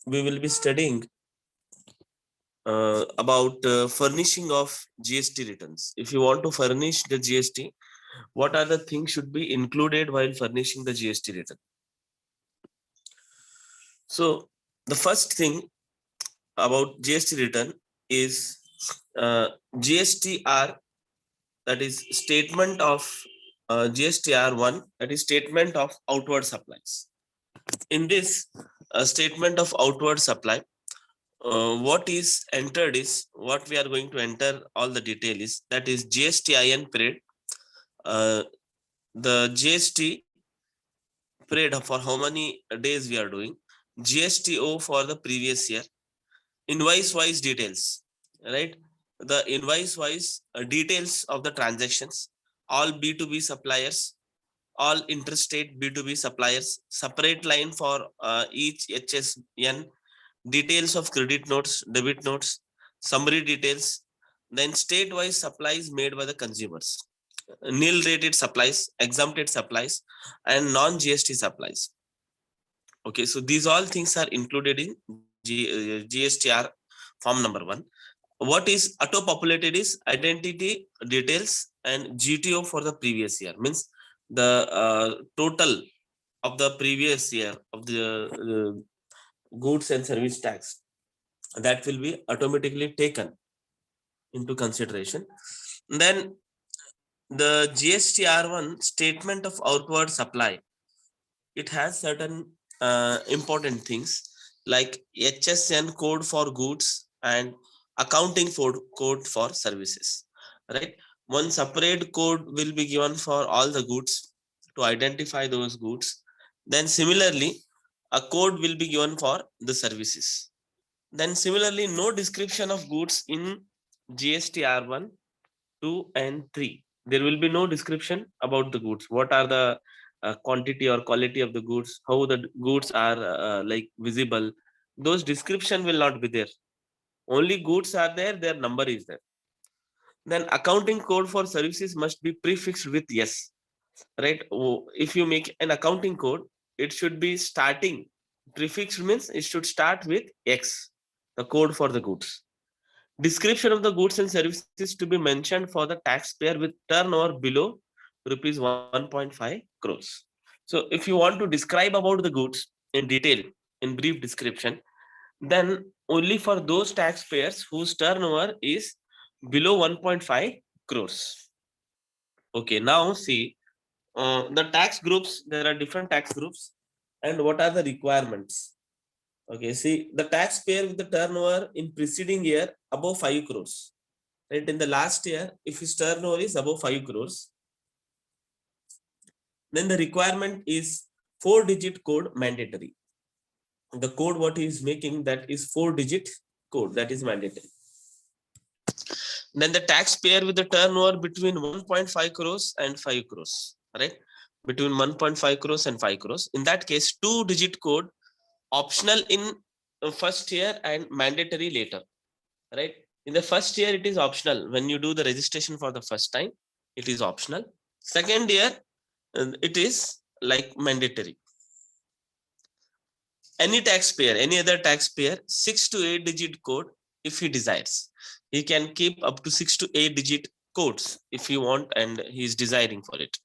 we will be studying about furnishing of GST returns. If you want to furnish the GST, what are the things should be included while furnishing the GST return? So the first thing about GST return is GSTR, that is statement of GSTR1, that is statement of outward supplies. In this statement of outward supply, what is entered is, what we are going to enter all the detail is, that is GSTIN period, the GST period for how many days we are doing, GSTO for the previous year, invoice wise details, right? The invoice wise details of the transactions, all B2B suppliers, all interstate B2B suppliers, separate line for each HSN, details of credit notes, debit notes, summary details, then state-wise supplies made by the consumers, nil rated supplies, exempted supplies, and non-GST supplies. Okay, so these all things are included in GSTR form number 1. What is auto-populated is identity details and GTO for the previous year, means the total of the previous year of the goods and service tax, that will be automatically taken into consideration. Then the GSTR1 statement of outward supply, it has certain important things like HSN code for goods and accounting code for services, right? One separate code will be given for all the goods to identify those goods. Then similarly, a code will be given for the services. Then similarly, no description of goods in GSTR1, 2, and 3. There will be no description about the goods. What are the quantity or quality of the goods, how the goods are like visible. Those description will not be there. Only goods are there, their number is there. Then accounting code for services must be prefixed with yes, right? If you make an accounting code, it should be starting, prefixed means it should start with X, the code for the goods. Description of the goods and services to be mentioned for the taxpayer with turnover below rupees 1.5 crores. So if you want to describe about the goods in detail, in brief description, then only for those taxpayers whose turnover is below 1.5 crores. Okay, now see, the tax groups, there are different tax groups, and what are the requirements. Okay, see, the taxpayer with the turnover in preceding year above 5 crores, right? In the last year, if his turnover is above 5 crores, then the requirement is 4-digit code mandatory. The code what he is making, that is 4-digit code, that is mandatory. Then the taxpayer with the turnover between 1.5 crores and 5 crores, right? Between 1.5 crores and 5 crores. In that case, 2-digit code optional in first year and mandatory later, right? In the first year, it is optional. When you do the registration for the first time, it is optional. Second year, it is like mandatory. Any taxpayer, any other taxpayer, 6 to 8-digit code, if he desires, he can keep up to 6 to 8-digit codes if you want and he is desiring for it.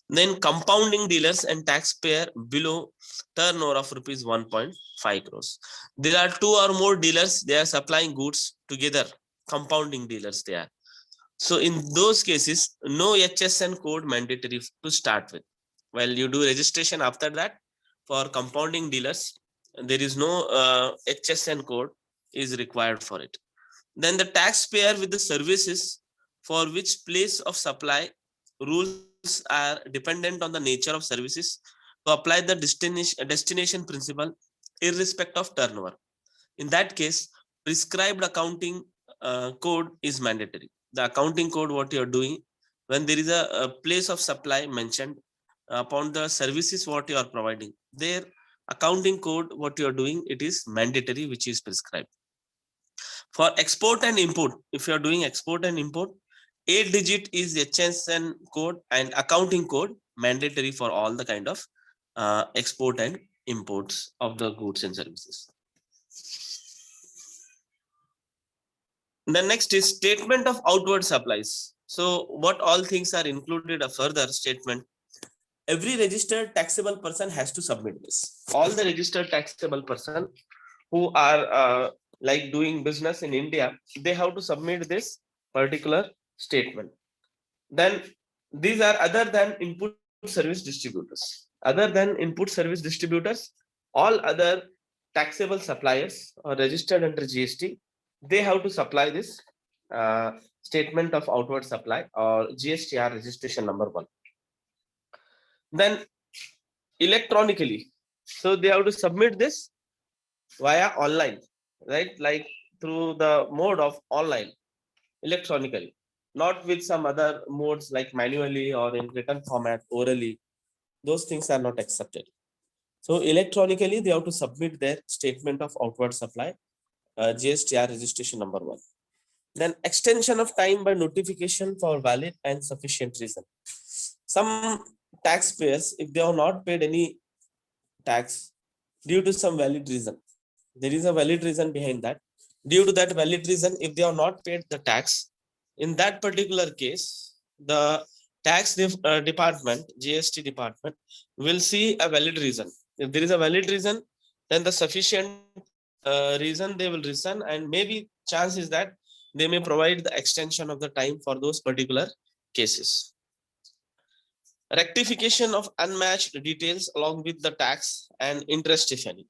Then compounding dealers and taxpayer below turnover of rupees 1.5 crores. There are 2 or more dealers, they are supplying goods together, compounding dealers they are. So in those cases, no HSN code mandatory to start with. While you do registration after that, for compounding dealers, there is no HSN code is required for it. Then the taxpayer with the services for which place of supply rules are dependent on the nature of services to apply the destination principle irrespective of turnover. In that case, prescribed accounting code is mandatory. The accounting code what you are doing, when there is a place of supply mentioned upon the services what you are providing, their accounting code what you are doing, it is mandatory, which is prescribed. For export and import, if you are doing export and import, 8-digit is HSN code and accounting code mandatory for all the kind of export and imports of the goods and services. The next is statement of outward supplies. So what all things are included a further statement. Every registered taxable person has to submit this. All the registered taxable person who are like doing business in India, they have to submit this particular statement. Then these are other than input service distributors. Other than input service distributors, all other taxable suppliers or registered under GST, they have to supply this uh, statement of outward supply or GSTR registration number 1. Then electronically, so they have to submit this via online, right? Like through the mode of online, electronically, not with some other modes like manually or in written format, orally. Those things are not accepted. So electronically, they have to submit their statement of outward supply, GSTR registration number 1. Then extension of time by notification for valid and sufficient reason. Some taxpayers, if they have not paid any tax due to some valid reason, there is a valid reason behind that. Due to that valid reason, if they have not paid the tax, in that particular case, the tax department, GST department, will see a valid reason. If there is a valid reason, then the sufficient reason they will reason, and maybe chance is that they may provide the extension of the time for those particular cases. Rectification of unmatched details along with the tax and interest, if any.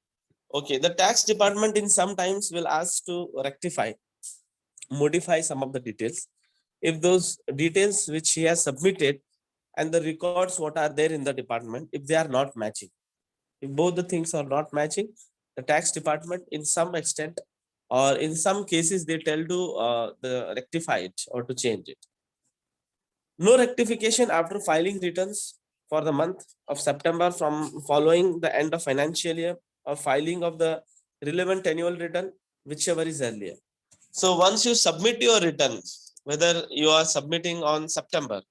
Okay, the tax department in sometimes will ask to rectify, modify some of the details. If those details which he has submitted and the records what are there in the department, if they are not matching, if both the things are not matching, the tax department in some extent or in some cases they tell to the rectify it or to change it. No rectification after filing returns for the month of September from following the end of financial year or filing of the relevant annual return, whichever is earlier. So once you submit your return, whether you are submitting on September,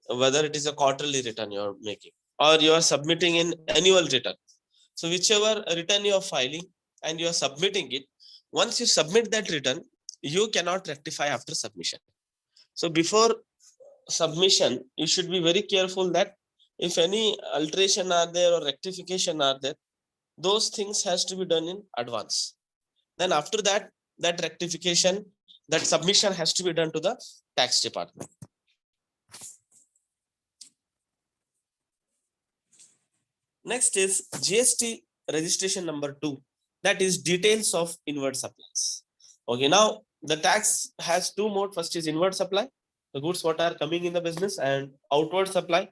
whether it is a quarterly return you are making, or you are submitting in annual return. So whichever return you are filing and you are submitting it, once you submit that return, you cannot rectify after submission. So before submission, you should be very careful that if any alteration are there or rectification are there, those things has to be done in advance. Then after that, that rectification, that submission has to be done to the tax department. Next is GST registration number 2. That is details of inward supplies. Okay, now the tax has two modes. First is inward supply, the goods what are coming in the business, and outward supply,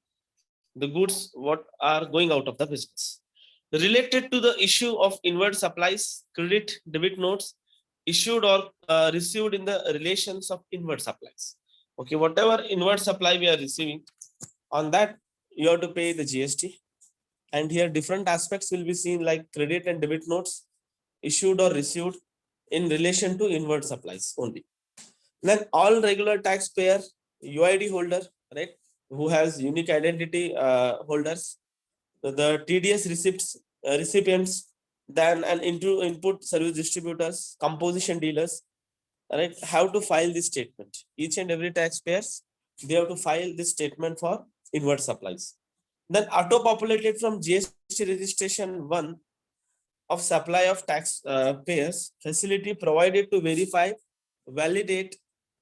the goods what are going out of the business. Related to the issue of inward supplies, credit debit notes issued or received in the relations of inward supplies. Okay, whatever inward supply we are receiving, on that you have to pay the GST. And here different aspects will be seen, like credit and debit notes issued or received in relation to inward supplies only. Then all regular taxpayer, UID holder, right, who has unique identity holders, the TDS receipts recipients, then an input service distributors, composition dealers, right, have to file this statement. Each and every taxpayers, they have to file this statement for inward supplies. Then auto populated from GST registration 1 of supply of tax payers facility provided to verify, validate,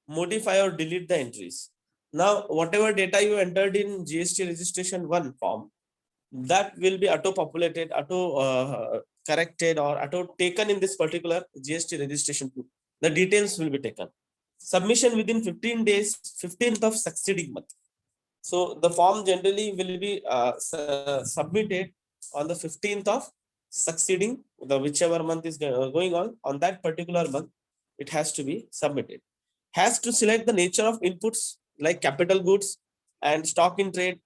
modify or delete the entries. Now, whatever data you entered in GST registration 1 form, that will be auto populated, auto corrected or auto taken in this particular GST registration 2. The details will be taken. Submission within 15 days, 15th of succeeding month. So the form generally will be submitted on the 15th of succeeding, the whichever month is going on that particular month, it has to be submitted. Has to select the nature of inputs like capital goods and stock in trade,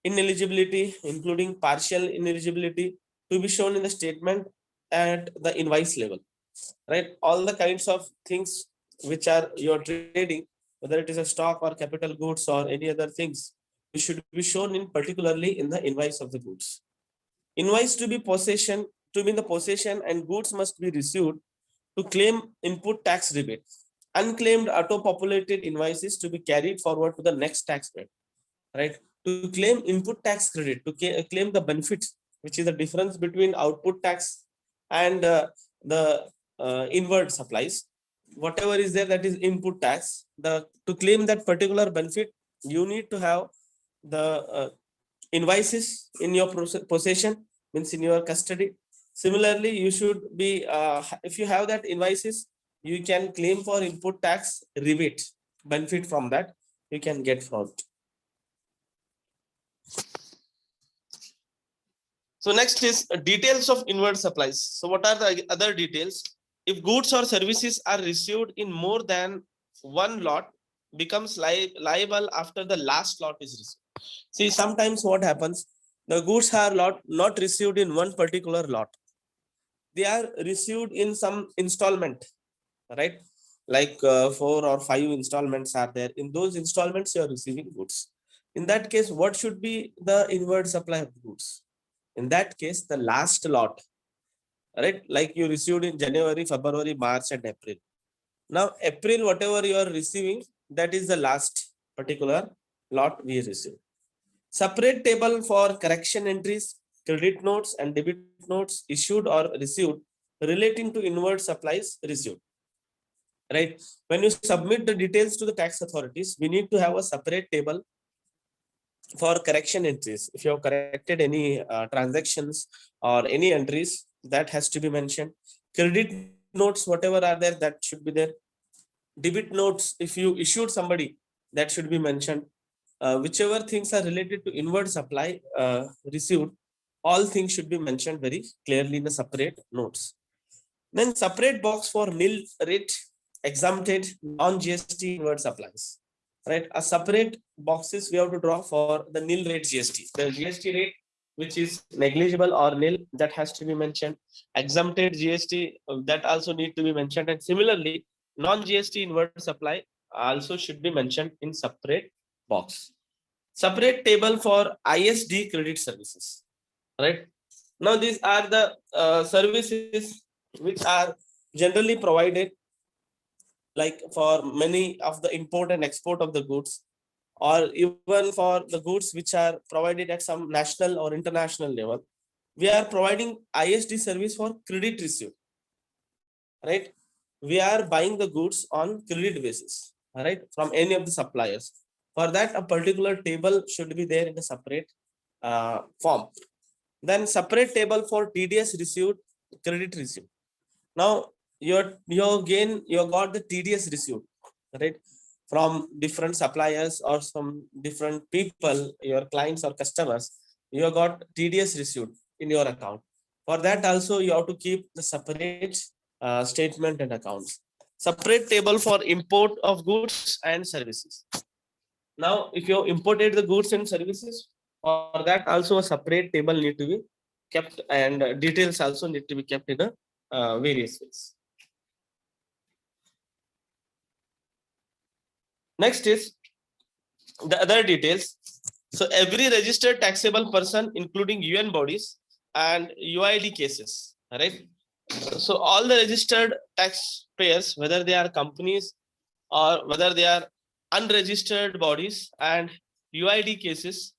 ineligibility, including partial ineligibility, to be shown in the statement at the invoice level, right? All the kinds of things which are you're trading, whether it is a stock or capital goods or any other things, it should be shown in particularly in the invoice of the goods. Invoice to be possession to be in the possession and goods must be received to claim input tax rebate. Unclaimed auto-populated invoices to be carried forward to the next tax paid, right? To claim input tax credit, to claim the benefit, which is the difference between output tax and the inward supplies. Whatever is there, that is input tax. To claim that particular benefit, you need to have the invoices in your possession, means in your custody. Similarly, you should be if you have that invoices, you can claim for input tax rebate benefit from that you can get from it. So next is details of inward supplies. So what are the other details? If goods or services are received in more than one lot, becomes liable after the last lot is received. See, sometimes what happens, the goods are not received in one particular lot. They are received in some installment, right? Like 4 or 5 installments are there. In those installments, you are receiving goods. In that case, what should be the inward supply of goods? In that case, the last lot, right? Like you received in January, February, March, and April. Now, April, whatever you are receiving, that is the last particular lot we receive. Separate table for correction entries, credit notes, and debit notes issued or received relating to inward supplies received. Right? When you submit the details to the tax authorities, we need to have a separate table for correction entries. If you have corrected any transactions or any entries, that has to be mentioned. Credit notes, whatever are there, that should be there. Debit notes, if you issued somebody, that should be mentioned. Whichever things are related to inward supply received, all things should be mentioned very clearly in the separate notes. Then separate box for nil rate exempted non-GST inward supplies. Right, a separate boxes we have to draw for the nil rate GST. The GST rate which is negligible or nil, that has to be mentioned. Exempted GST, that also need to be mentioned. And similarly, non-GST inward supply also should be mentioned in separate box. Separate table for ISD credit services. Right. Now these are the services which are generally provided, like for many of the import and export of the goods, or even for the goods which are provided at some national or international level. We are providing ISD service for credit receipt, right? We are buying the goods on credit basis, right, from any of the suppliers. For that, a particular table should be there in a separate form. Then separate table for TDS received, credit received. Now you got the TDS received, right, from different suppliers or some different people, your clients or customers. You have got TDS received in your account. For that also you have to keep the separate statement and accounts. Separate table for import of goods and services. Now, if you imported the goods and services, for that also a separate table need to be kept, and details also need to be kept in a various ways. Next is the other details. So every registered taxable person, including UN bodies and UID cases, right? So all the registered taxpayers, whether they are companies or whether they are unregistered bodies and UID cases,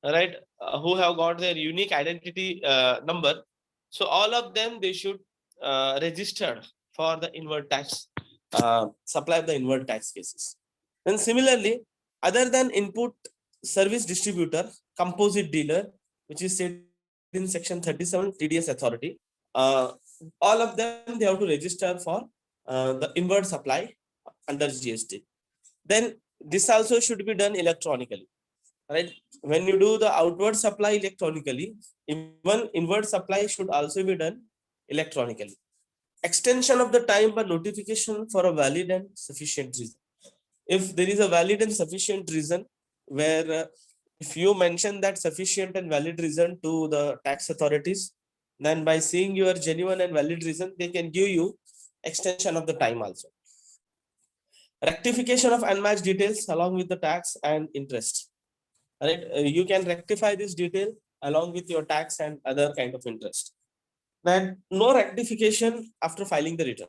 right, who have got their unique identity number. So all of them, they should register for the inward tax, supply of the inward tax cases. Then similarly, other than input service distributor, composite dealer, which is said in section 37 TDS authority, all of them, they have to register for the inward supply under GST. Then this also should be done electronically, right? When you do the outward supply electronically, even inward supply should also be done electronically. Extension of the time for notification for a valid and sufficient reason. If there is a valid and sufficient reason, where if you mention that sufficient and valid reason to the tax authorities, then by seeing your genuine and valid reason, they can give you extension of the time also. Rectification of unmatched details along with the tax and interest. Right? You can rectify this detail along with your tax and other kind of interest. Then no rectification after filing the return.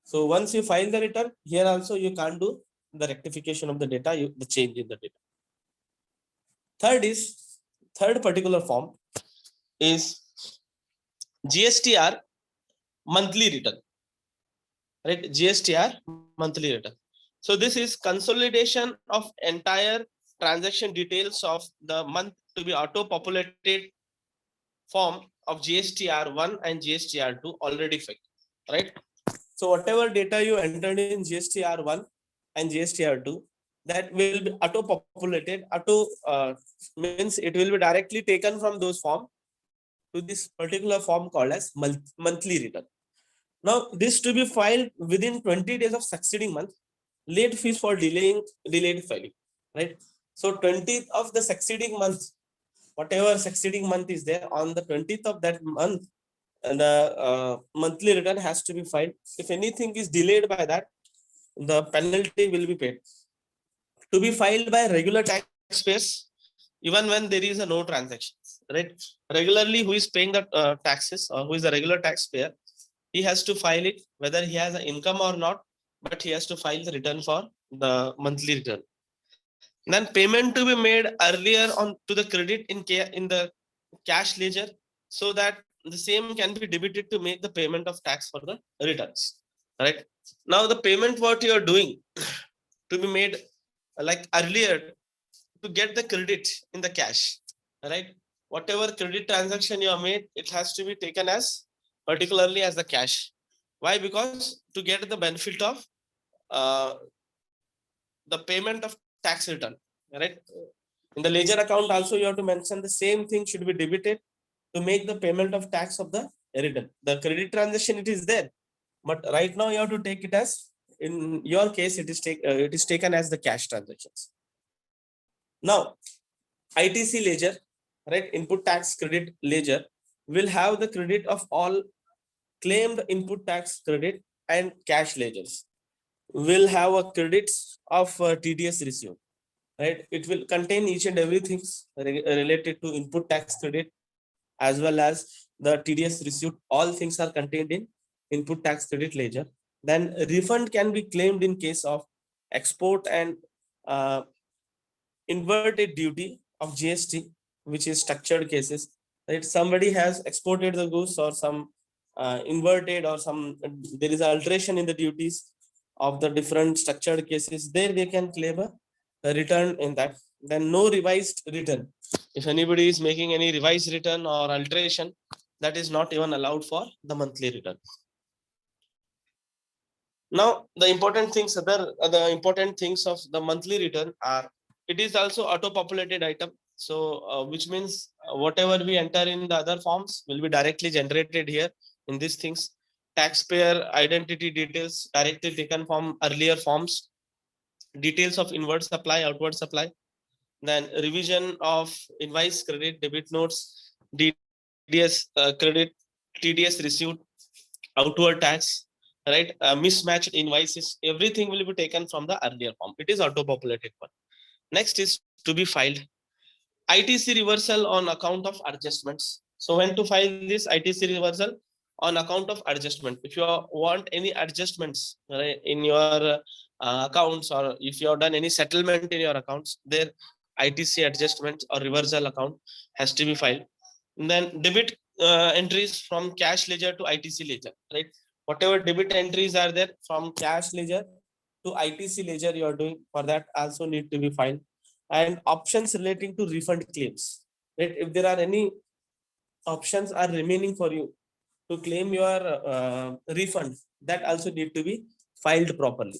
So once you file the return, here also you can't do the rectification of the data, the change in the data. Third particular form is GSTR monthly return, right? GSTR monthly return. So this is consolidation of entire transaction details of the month to be auto-populated form of GSTR1 and GSTR2 already filed, right? So whatever data you entered in GSTR1 and GSTR2, that will be auto-populated. Means it will be directly taken from those form to this particular form called as monthly return. Now, this to be filed within 20 days of succeeding month. Late fees for delayed filing, right? So 20th of the succeeding month, whatever succeeding month is there, on the 20th of that month, the monthly return has to be filed. If anything is delayed by that, the penalty will be paid. To be filed by regular taxpayers, even when there is a no transactions, right? Regularly, who is paying the taxes or who is a regular taxpayer, he has to file it whether he has an income or not, but he has to file the return for the monthly return. Then payment to be made earlier on to the credit in the cash ledger, so that the same can be debited to make the payment of tax for the returns, right? Now the payment what you are doing to be made like earlier to get the credit in the cash, right? Whatever credit transaction you have made, it has to be taken as particularly as the cash. Why? Because to get the benefit of uh, the payment of tax return, right? In the ledger account also you have to mention the same thing should be debited to make the payment of tax of the return. The credit transaction it is there, but right now you have to take it as, in your case it is taken as the cash transactions. Now ITC ledger, right, input tax credit ledger, will have the credit of all claimed input tax credit, and cash ledgers will have a credits of TDS received, right? It will contain each and everything related to input tax credit as well as the TDS received. All things are contained in input tax credit ledger. Then refund can be claimed in case of export and inverted duty of GST, which is structured cases, right? Somebody has exported the goods or some inverted or some there is alteration in the duties of the different structured cases. There they can claim a return in that. Then no revised return. If anybody is making any revised return or alteration, that is not even allowed for the monthly return. Now the important things of the monthly return are, it is also auto populated item. So which means whatever we enter in the other forms will be directly generated here in these things. Taxpayer identity details directly taken from earlier forms, details of inward supply, outward supply, then revision of invoice, credit, debit notes, DDS credit, TDS received, outward tax, right? Mismatched invoices, everything will be taken from the earlier form. It is auto populated one. Next is to be filed ITC reversal on account of adjustments. So when to file this ITC reversal? On account of adjustment. If you want any adjustments, right, in your accounts, or if you have done any settlement in your accounts, there ITC adjustment or reversal account has to be filed. And then debit entries from cash ledger to ITC ledger, right? Whatever debit entries are there from cash ledger to ITC ledger you are doing, for that also need to be filed. And options relating to refund claims, right? If there are any options are remaining for you to claim your refund, that also need to be filed properly.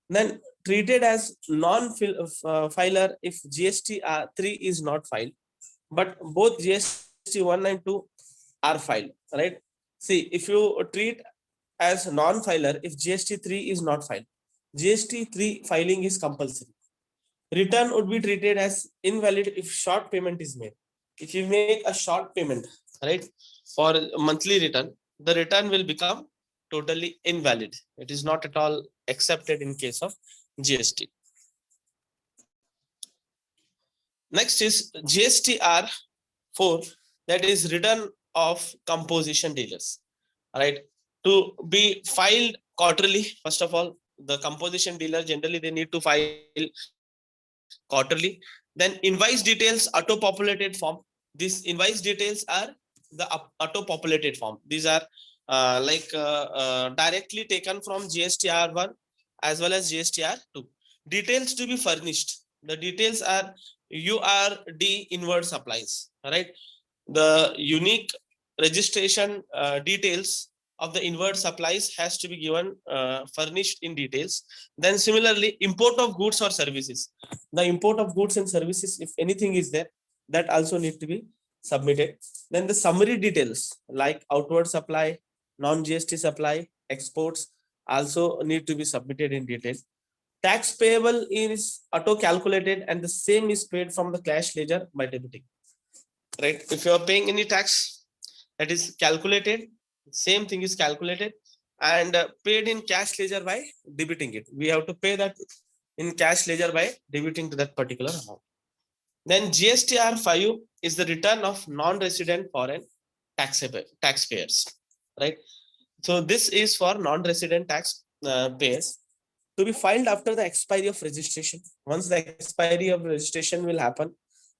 Then treated as non-filer if GST 3 is not filed, but both GST 1 and 2 are filed, right? See, if you treat as non-filer if GST 3 is not filed, GST 3 filing is compulsory. Return would be treated as invalid if short payment is made. If you make a short payment, right, for monthly return, the return will become totally invalid. It is not at all accepted in case of GST. Next is GSTR 4, that is return of composition dealers, right? To be filed quarterly, first of all, the composition dealer generally they need to file quarterly. Then invoice details auto-populated form. These invoice details are the auto-populated form. These are directly taken from GSTR1 as well as GSTR2. Details to be furnished. The details are URD inward supplies, right? The unique registration details of the inward supplies has to be given furnished in details. Then similarly, import of goods or services. The import of goods and services, if anything is there, that also need to be submitted. Then the summary details like outward supply, non-GST supply, exports also need to be submitted in detail. Tax payable is auto calculated and the same is paid from the cash ledger by debiting. Right? If you are paying any tax, that is calculated, same thing is calculated and paid in cash ledger by debiting it. We have to pay that in cash ledger by debiting to that particular amount. Then GSTR 5 is the return of non-resident foreign taxpayers, right? So this is for non-resident tax payers to be filed after the expiry of registration. Once the expiry of registration will happen,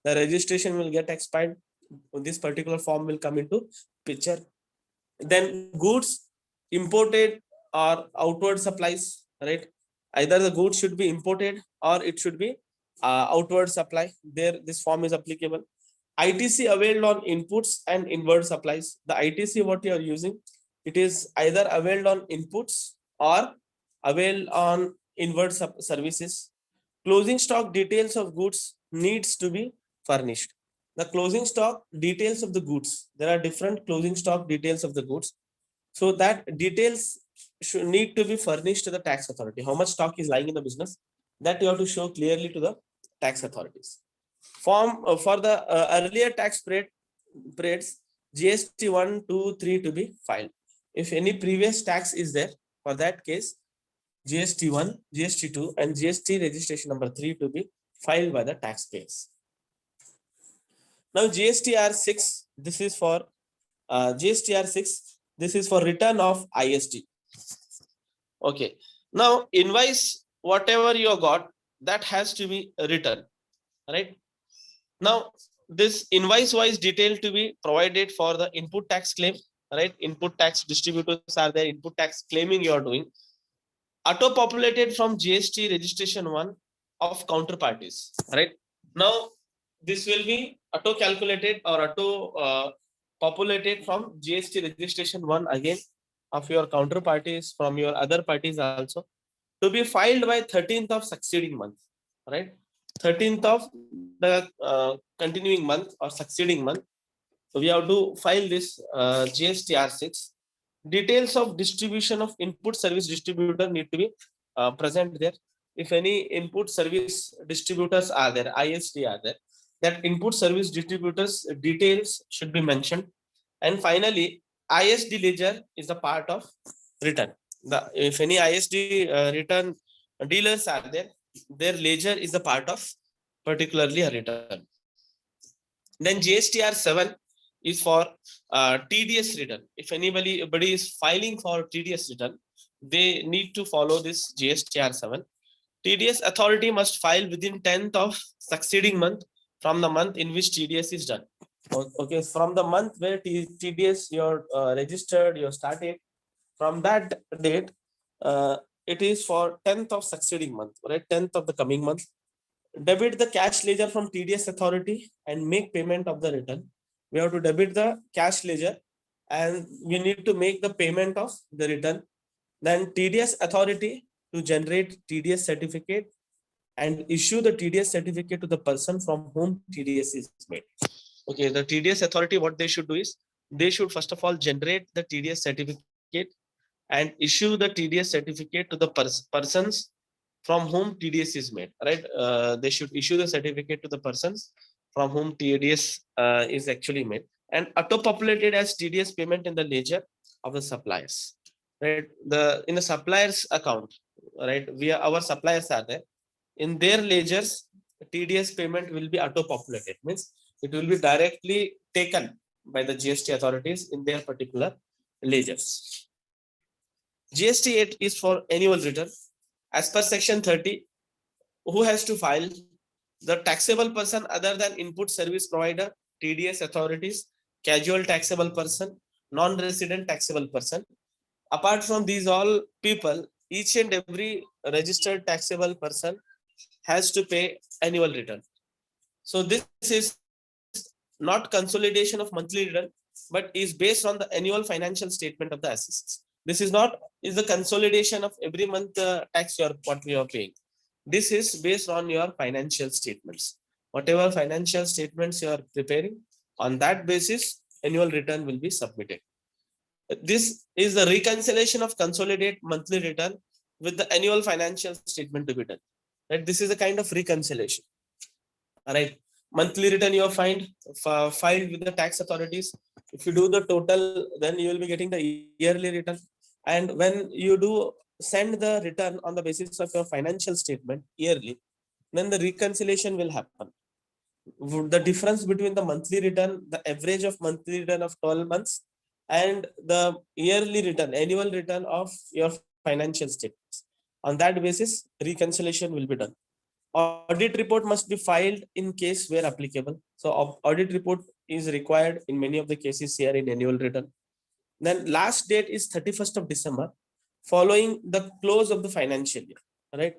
the registration will get expired. This particular form will come into picture. Then goods imported or outward supplies, right? Either the goods should be imported or it should be outward supply. There, this form is applicable. ITC availed on inputs and inward supplies. The ITC what you are using, it is either availed on inputs or availed on inward services. Closing stock details of goods needs to be furnished. The closing stock details of the goods. There are different closing stock details of the goods. So that details should need to be furnished to the tax authority. How much stock is lying in the business, that you have to show clearly to the tax authorities. Form for the earlier tax periods, GST 1, 2, 3 to be filed. If any previous tax is there, for that case, GST 1, GST 2 and GST registration number 3 to be filed by the taxpayers. Now GSTR 6, this is for GSTR 6, this is for return of ISD. Okay. Now invoice, whatever you got, that has to be written, right? Now this invoice wise detail to be provided for the input tax claim, right? Input tax distributors are there, input tax claiming you are doing. Auto populated from GST registration 1 of counterparties, right? Now this will be auto calculated or auto populated from GST registration 1 again of your counterparties from your other parties also, to be filed by 13th of succeeding month, right? 13th of the continuing month or succeeding month. So we have to file this GSTR 6. Details of distribution of input service distributor need to be present there. If any input service distributors are there, ISD are there, that input service distributors details should be mentioned. And finally, ISD ledger is a part of return. If any ISD return dealers are there, their ledger is a part of particularly a return. Then GSTR 7 is for TDS return. If anybody is filing for TDS return, they need to follow this GSTR 7. TDS authority must file within 10th of succeeding month from the month in which TDS is done. Okay, from the month where TDS you're registered, you started, from that date, it is for 10th of succeeding month, right? 10th of the coming month. Debit the cash ledger from TDS authority and make payment of the return. We have to debit the cash ledger and we need to make the payment of the return. Then TDS authority to generate TDS certificate and issue the TDS certificate to the person from whom TDS is made. Okay, the TDS authority, what they should do is, they should first of all generate the TDS certificate and issue the TDS certificate to the persons from whom TDS is made, right? They should issue the certificate to the persons from whom TDS is actually made and auto-populated as TDS payment in the ledger of the suppliers, right? In the suppliers account, right? Our suppliers are there. In their ledgers, TDS payment will be auto-populated, means it will be directly taken by the GST authorities in their particular ledgers. GST 8 is for annual return. As per section 30, who has to file? The taxable person other than input service provider, TDS authorities, casual taxable person, non-resident taxable person. Apart from these all people, each and every registered taxable person has to pay annual return. So this is not consolidation of monthly return, but is based on the annual financial statement of the assets. This is not is the consolidation of every month tax you are what we are paying. This is based on your financial statements. Whatever financial statements you are preparing, on that basis, annual return will be submitted. This is the reconciliation of consolidate monthly return with the annual financial statement to be done. Right? This is a kind of reconciliation. All right. Monthly return you find filed with the tax authorities. If you do the total, then you will be getting the yearly return. And when you do send the return on the basis of your financial statement yearly, then the reconciliation will happen. The difference between the monthly return, the average of monthly return of 12 months, and the yearly return, annual return of your financial statements. On that basis, reconciliation will be done. Audit report must be filed in case where applicable. So audit report is required in many of the cases here in annual return. Then last date is 31st of December, following the close of the financial year. Right.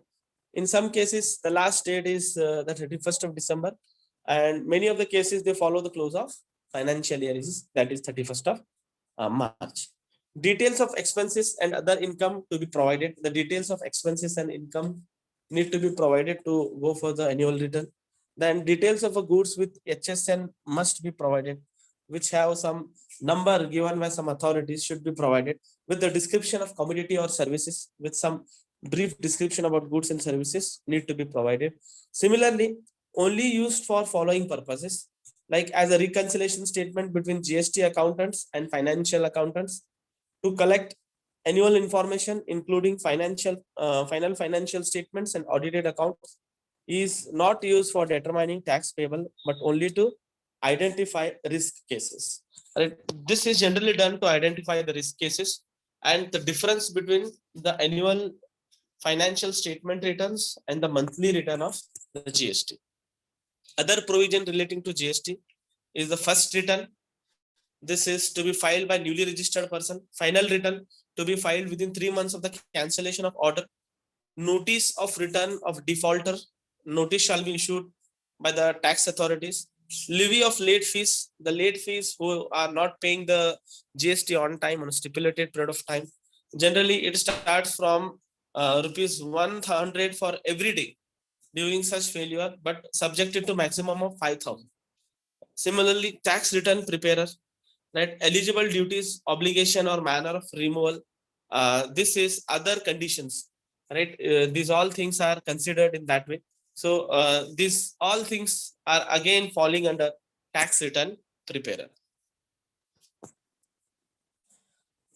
In some cases, the last date is the 31st of December, and many of the cases they follow the close of financial year is that is 31st of March. Details of expenses and other income to be provided. The details of expenses and income need to be provided to go for the annual return. Then details of a goods with HSN must be provided, which have some number given by some authorities should be provided with the description of commodity or services with some brief description about goods and services need to be provided. Similarly, only used for following purposes, like as a reconciliation statement between GST accountants and financial accountants to collect annual information, including final financial statements and audited accounts, is not used for determining tax payable, but only to identify risk cases. Right? This is generally done to identify the risk cases and the difference between the annual financial statement returns and the monthly return of the GST. Other provision relating to GST is the first return. This is to be filed by newly registered person. Final return to be filed within 3 months of the cancellation of order. Notice of return of defaulter. Notice shall be issued by the tax authorities. Levy of late fees. The late fees who are not paying the GST on time on a stipulated period of time. Generally, it starts from rupees 100 for every day during such failure, but subjected to maximum of 5,000. Similarly, tax return preparer, right? Eligible duties, obligation or manner of removal. This is other conditions, right? These all things are considered in that way. So these all things are again falling under tax return preparer.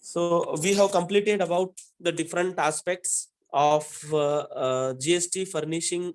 So we have completed about the different aspects of GST furnishing